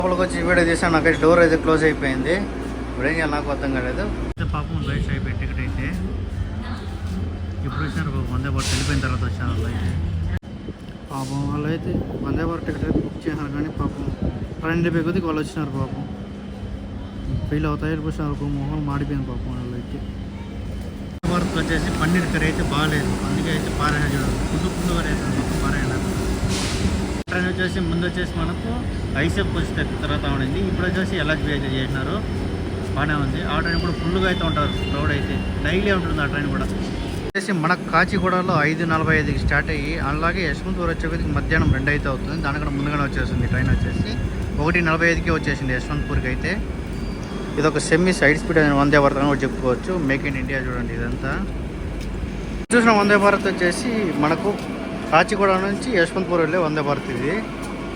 లోపలికి వచ్చి వీడియో తీసాను. నాకైతే డోర్ అయితే క్లోజ్ అయిపోయింది. ఇప్పుడు ఏం చేయాలి నాకు అర్థం కాలేదు. పాపం రైట్ అయిపోయి టికెట్ అయితే ఇప్పుడు వచ్చినారు పాపం. వందే భారత్ వెళ్ళిపోయిన తర్వాత వచ్చాను వాళ్ళు అయితే. పాపం వాళ్ళు అయితే వందే భారత్ టికెట్ అయితే బుక్ చేసినారు కానీ పాపం ట్రైన్ అయిపోయి కొద్దికి వాళ్ళు వచ్చినారు పాపం. ఫెయిల్ అవుతాయి వెళ్ళిపోయినారు. మొహం మాడిపోయింది పాపం వాళ్ళు అయితే. భారత్ వచ్చేసి పన్నీర్ కర్రీ అయితే బాగాలేదు, అందుకే అయితే పారాయణ పుండుగా అయితే మొత్తం పారాయణ. ట్రైన్ వచ్చేసి ముందు వచ్చేసి మనకు ఐసెఫ్ వచ్చి తర్వాత ఉండింది. ఇప్పుడు వచ్చేసి ఎల్హెచ్బి అయితే చేసినారు, బాగానే ఉంది. ఆ ట్రైన్ కూడా ఫుల్గా అయితే ఉంటారు, క్రౌడ్ అయితే డైలీ ఉంటుంది ఆ ట్రైన్ కూడా. వచ్చేసి మన కాచిగూడలో 5:45కి స్టార్ట్ అయ్యి అలాగే యశ్వంతపూర్ వచ్చేకొద్దికి మధ్యాహ్నం 2 అయితే అవుతుంది. దానికన్నా ముందుగానే వచ్చేసింది ట్రైన్. వచ్చేసి 1:45కి వచ్చేసింది యశ్వంతపూర్కి అయితే. ఇది ఒక సెమీ సైడ్ స్పీడ్ అయిన వందే భారత్ అని కూడా చెప్పుకోవచ్చు. మేక్ ఇన్ ఇండియా చూడండి ఇదంతా. చూసిన వందే భారత్ వచ్చేసి మనకు కాచిగూడ నుంచి యశ్వంతపూర్ వెళ్ళే వందే భారత్. ఇది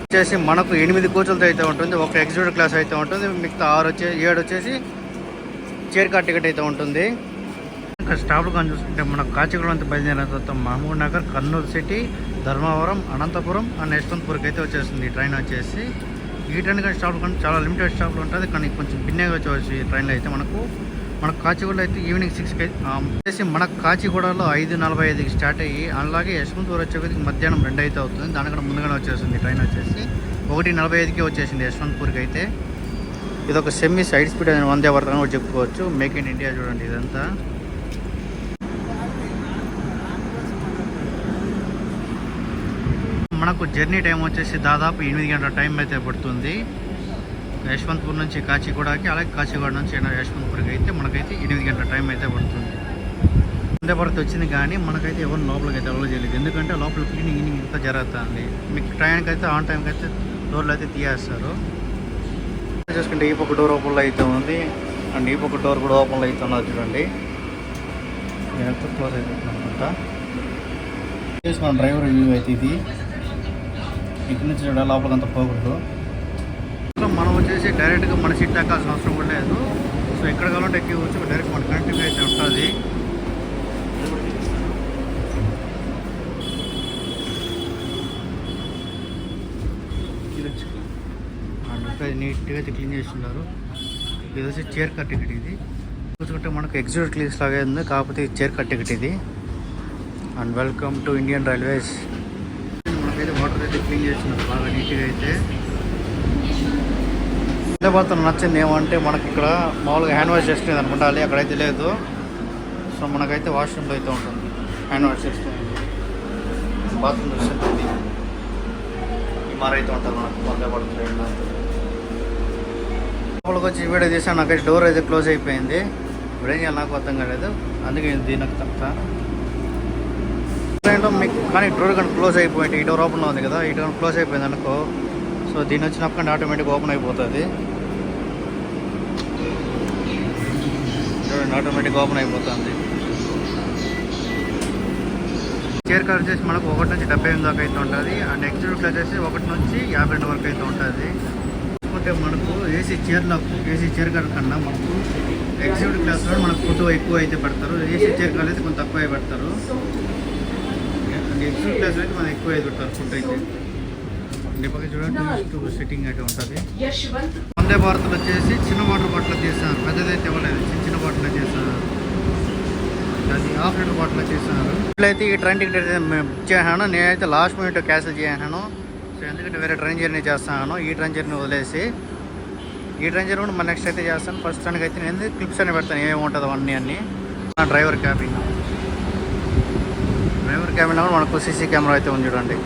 వచ్చేసి మనకు 8 కోచులతో అయితే ఉంటుంది. ఒక ఎగ్జిక్యూటివ్ క్లాస్ అయితే ఉంటుంది, మిగతా 7 వచ్చేసి చైర్ కార్ టికెట్ అయితే ఉంటుంది. ఇక్కడ స్టాప్లు కానీ చూసుకుంటే మనకు కాచిగూడ అంతా బయలుదేరిన తర్వాత మహబూబ్ నగర్, కర్నూలు సిటీ, ధర్మవరం, అనంతపురం అండ్ యశ్వంతపూర్కి అయితే వచ్చేస్తుంది ట్రైన్ వచ్చేసి. ఈ ట్రైన్ కానీ స్టాప్లు కానీ చాలా లిమిటెడ్ స్టాప్లు ఉంటుంది, కానీ కొంచెం భిన్నంగా వచ్చేవచ్చు ఈ ట్రైన్లో అయితే. మన కాచిగూడలో అయితే ఈవినింగ్ 6కి వచ్చేసి మన కాచిగూడలో 5:45కి స్టార్ట్ అయ్యి అలాగే యశ్వంతపూర్ వచ్చేకొద్దికి మధ్యాహ్నం 2 అయితే అవుతుంది. దానికన్నా ముందుగానే వచ్చేస్తుంది ట్రైన్ వచ్చేసి. 1:45కి వచ్చేసింది యశ్వంతపూర్కి అయితే. ఇది ఒక సెమీ సైడ్ స్పీడ్ అయిన వందే భారత్ అని కూడా చెప్పుకోవచ్చు. మేక్ ఇన్ ఇండియా చూడండి ఇదంతా. మనకు జర్నీ టైం వచ్చేసి దాదాపు 8 గంటల టైం అయితే పడుతుంది యశ్వంతపూర్ నుంచి కాచిగూడకి. అలాగే కాచిగూడ నుంచి యశ్వంతపూర్కి అయితే మనకైతే 8 గంటల టైం అయితే పడుతుంది. వందే భారత్ వచ్చింది కానీ మనకైతే ఎవరు లోపలికి అయితే అలౌ చేయలేదు, ఎందుకంటే లోపల క్లీనింగ్ ఇంత జరుగుతుంది. మీకు ట్రైన్కి అయితే ఆన్ టైంకి అయితే డోర్లు అయితే తీయేస్తారు. చూసుకుంటే ఈ పక్క డోర్ ఓపెన్లో అయితే ఉంది అండ్ ఈ పక్క డోర్ కూడా ఓపెన్లో అయితే ఉన్నది చూడండి. నేనైతే క్లోజ్ అయిపోతుంది అనుకుంటా. మన డ్రైవర్ వ్యూ అయితే ఇది. ఇక్కడ నుంచి చూడాలి లోపలికి అంత పోకూడదు. మనం వచ్చేసి డైరెక్ట్గా మన సీట్ ఎక్కాల్సిన అవసరం కూడా లేదు. సో ఎక్కడ కావాలంటే ఎక్కి వచ్చి డైరెక్ట్ మన కంటిన్యూ అయితే ఉంటుంది. నీట్గా అయితే క్లీన్ చేస్తున్నారు. ఇది వచ్చి చైర్ కట్ టికెట్. ఇది చూసుకుంటే మనకు ఎగ్జిక్యూటివ్ క్లాస్ లాగే ఉంది, కాకపోతే చైర్ కట్ టికెట్ ఇది. And welcome to Indian railways. మనకైతే వాటర్ అయితే క్లీన్ చేస్తున్నారు బాగా నీట్గా అయితే. వందే భారత్ నచ్చింది ఏమంటే మనకి ఇక్కడ మామూలుగా హ్యాండ్ వాష్ చేసుకునేది అనుకుంటాలి, అక్కడైతే లేదు. సో మనకైతే వాష్రూమ్లో అయితే ఉంటుంది హ్యాండ్ వాష్ చేసుకునేది. బాత్రూమ్ చూస్తుంది ఈ మారైతే ఉంటుంది మనకు వందే భారత్ ట్రైన్లో. లోపలికి వచ్చి వీడియో తీసాను. నాకైతే డోర్ అయితే క్లోజ్ అయిపోయింది. ఇప్పుడు ఏం చేయాలి నాకు అర్థం కాలేదు, అందుకే దీనికి తప్ప ట్రైన్లో మీకు. కానీ డోర్ కానీ క్లోజ్ అయిపోయింది. ఈ డోర్ ఓపెన్లో ఉంది కదా, ఈ డోర్ క్లోజ్ అయిపోయింది అనుకో. సో దీని వచ్చినప్పుడు ఆటోమేటిక్గా ఓపెన్ అయిపోతుంది. ఆటోమేటిక్గా ఓపెన్ అయిపోతుంది. చైర్ కార్ వచ్చేసి మనకు 1 నుంచి 78 దాకా అయితే ఉంటుంది. అండ్ ఎగ్జిక్యూటివ్ క్లాస్ వచ్చేసి 1 నుంచి 52 వరకు అయితే ఉంటుంది. అంటే మనకు ఏసీ చైర్ కార్ కన్నా మనకు ఎగ్జిక్యూటివ్ క్లాస్లో మనకు ఫుడ్ ఎక్కువ అయితే పెడతారు. ఏసీ చైర్ కార్ అయితే కొంచెం తక్కువ పెడతారు. ఎగ్జిక్యూటివ్ క్లాస్లో అయితే మనం ఎక్కువ అయితే పెడతారు ఫుడ్ అయితే. పక్కన చూడండి సిట్టింగ్ అయితే ఉంటుంది. వందే భారత్లో వచ్చేసి చిన్న వాటర్ బాటిల్ చేస్తున్నారు, పెద్దదైతే ఇవ్వలేదు, చిన్న బాటిల్ చేస్తున్నారు. అది ½ లీటర్ బాటిల్ చేస్తున్నారు. ఇప్పుడైతే ఈ ట్రైన్ టికెట్ అయితే మేము బుక్ చేశాను. నేనైతే లాస్ట్ మినిట్ క్యాన్సిల్ చేశాను. సో ఎందుకంటే వేరే ట్రైన్ జర్నీ చేస్తాను. ఈ ట్రైన్ జర్నీ వదిలేసి ఈ ట్రైన్ జర్నీ కూడా మన నెక్స్ట్ అయితే చేస్తాను. ఫస్ట్ ట్రైన్కి అయితే నేను క్లిప్స్ అని పెడతాను ఏమేమి ఉంటుందో అన్నీ. డ్రైవర్ క్యాబిన్లో కూడా మనకు సీసీ కెమెరా అయితే ఉంది చూడండి.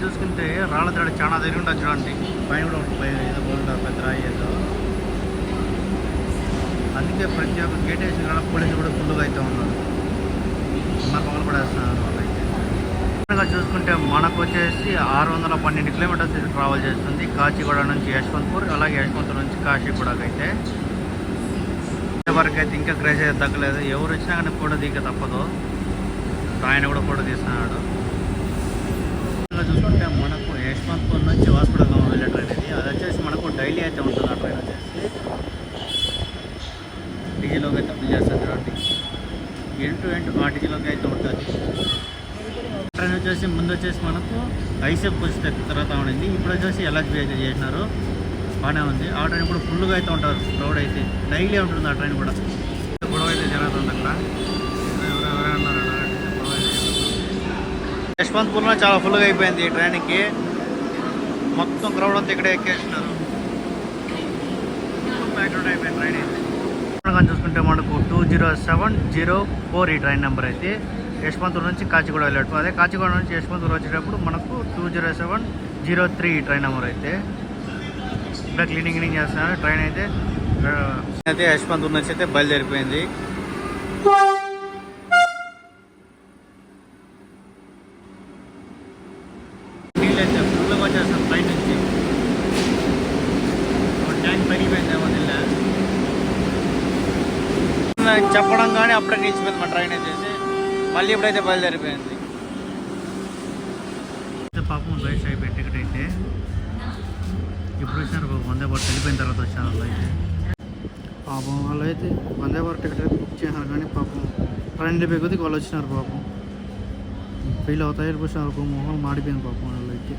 చూసుకుంటే రాళ్ళ తేడా చాలా దగ్గర ఉంటుంది చూడండి. పైన కూడా ఏదో బోల్డా పెద్ద రాయి ఏదో. అందుకే ప్రతి ఒక్క గేట్ వేసిన కూడా పోలీసులు కూడా ఫుల్గా అయితే ఉన్నారు. మాకు పగలు పడేస్తున్నారు వాళ్ళైతే. చూసుకుంటే మనకు వచ్చేసి 612 కిలోమీటర్స్ ట్రావెల్ చేస్తుంది కాచిగూడ నుంచి యశ్వంతపూర్, అలాగే యశ్వంతపూర్ నుంచి కాశీగూడకైతే. వరకు అయితే ఇంకా క్రేజ్ అయితే తగ్గలేదు. ఎవరు వచ్చినా కానీ ఫోటో దిగ తప్పదు. ఆయన కూడా ఫోటో తీస్తున్నాడు. చూసుకుంటే మనకు యశ్వంతపూర్ నుంచి వాస్కోడగామ వెళ్ళే ట్రైన్ ఇది. అది వచ్చేసి మనకు డైలీ అయితే ఉంటుంది ఆ ట్రైన్ వచ్చేసి. డీజీలోకి అయితే ఫిల్ చేస్తారు చూడండి. ఎంటు ఆ డీజీలోకి అయితే ఉంటుంది. ట్రైన్ వచ్చేసి ముందు వచ్చేసి మనకు ఐసెఫ్ వచ్చి తిరుగుతూ ఉండింది. ఇప్పుడు వచ్చేసి ఎల్హెచ్బి అయితే చేసినారు, బాగానే ఉంది. ఆ ట్రైన్ కూడా ఫుల్గా అయితే ఉంటారు, క్రౌడ్ అయితే డైలీ ఉంటుంది ఆ ట్రైన్ కూడా. గొడవ అయితే జరుగుతుంది అక్కడ, ఎవరెవరే ఉన్నారు యశ్వంత్పూర్లో చాలా ఫుల్గా అయిపోయింది ఈ ట్రైన్కి, మొత్తం క్రౌడ్ అంతా ఇక్కడే ఎక్కేసినారు, ప్యాక్డ్ అయిపోయింది ట్రైన్ అయితే. కానీ చూసుకుంటే మనకు 20704 ఈ ట్రైన్ నెంబర్ అయితే యశ్వంతూరు నుంచి కాచిగూడ వెళ్ళట్టు. అదే కాచిగూడ నుంచి యశ్వంతూరు వచ్చేటప్పుడు మనకు 20703 ఈ ట్రైన్ నెంబర్ అయితే. ఇక్కడ క్లీనింగ్ చేస్తున్నారు ట్రైన్ అయితే. అయితే యశ్వంతూరు నుంచి అయితే బయలుదేరిపోయింది. నీళ్ళు అయితే ఫుల్గా వచ్చేస్తాం ట్రైన్ నుంచి, ట్యాంక్ పెరిగిపోయిందేమో నీళ్ళ చెప్పడం కానీ అప్పుడే నిలిచిపోయింది మా ట్రైన్ అయితే. మళ్ళీ ఇప్పుడైతే బయలుదేరిపోయింది. పాపం వేస్ట్ అయిపోయింది టికెట్ అయితే. ఇప్పుడు వచ్చినారు పాపం, వందే భారత్ వెళ్ళిపోయిన తర్వాత వచ్చాను వాళ్ళు అయితే. పాపం వాళ్ళు అయితే వందే భారత్ టికెట్ అయితే బుక్ చేసినారు, కానీ పాపం ట్రైన్ వెళ్ళిపోయి కొద్దికి వాళ్ళు వచ్చినారు పాపం. ఫీల్ అవుతాయి వచ్చినారు, మొహం మాడిపోయింది పాపం వాళ్ళు అయితే.